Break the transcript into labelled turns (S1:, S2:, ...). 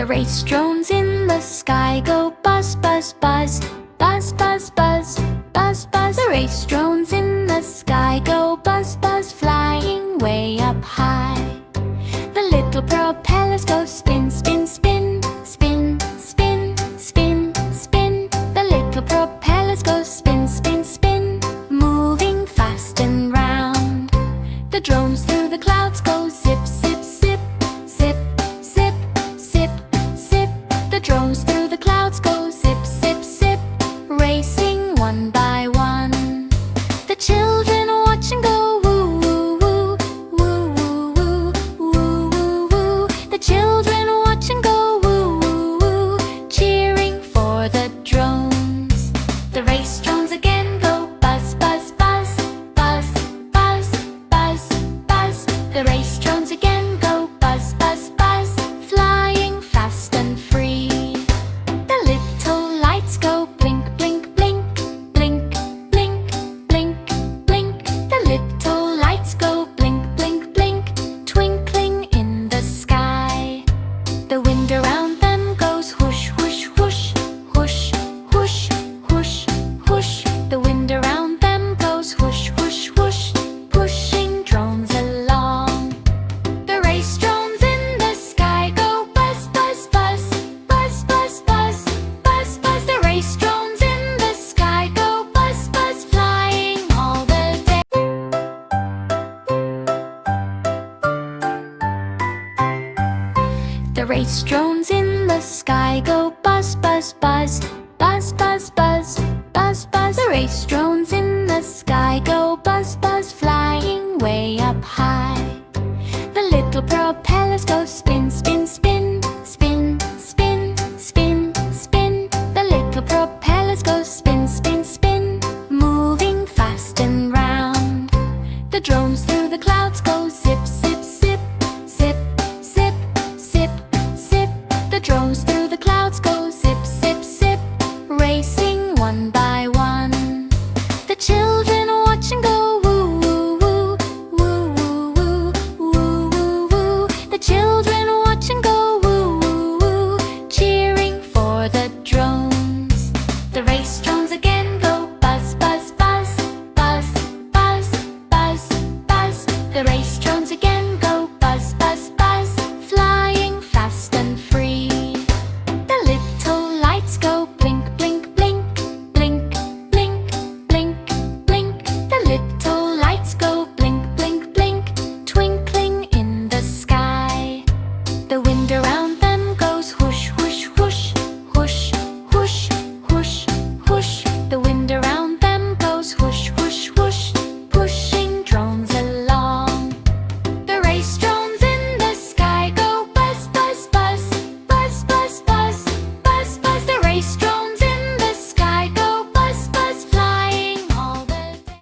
S1: The race drones in the sky go buzz, buzz, buzz, buzz, buzz, buzz, buzz, buzz. The race drones in the sky go buzz, buzz, flying way up high. The little propellers go spin, spin, spin, spin, spin, spin, spin. The little propellers go spin, spin, spin, moving fast and round. The drones through the clouds go zip, zip, zip, zip, zip, zip, zip. The drones through the clouds go zip, zip, zip, racing one by one. The children watch and go woo, woo, woo, woo, woo, woo, woo, woo, woo. The children watch and go woo, woo, woo, cheering for the drones. The race drones again go buzz, buzz, buzz, buzz, buzz, buzz, buzz. The race drones again go buzz, buzz, buzz, flying fast and free. The little lights go blink, blink, blink, blink, blink, blink, blink. The little lights go blink, blink, blink, twinkling in the sky. The wind around them goes whoosh, whoosh, whoosh, whoosh, whoosh, whoosh, whoosh. The wind around them goes whoosh, whoosh, whoosh, pushing drones along. The race drones in the sky go buzz, buzz, buzz, buzz, buzz, buzz, buzz, buzz. The race drones in the sky go buzz, buzz, flying all the day. The race drones in the sky go buzz, buzz, buzz, buzz, buzz, buzz, buzz, buzz. The race drones in the sky go buzz, buzz, flying way up high. The little propellers go spin, spin, spin, spin, spin, spin, spin. The little propellers go spin, spin, spin, moving fast and round. The drones through the clouds go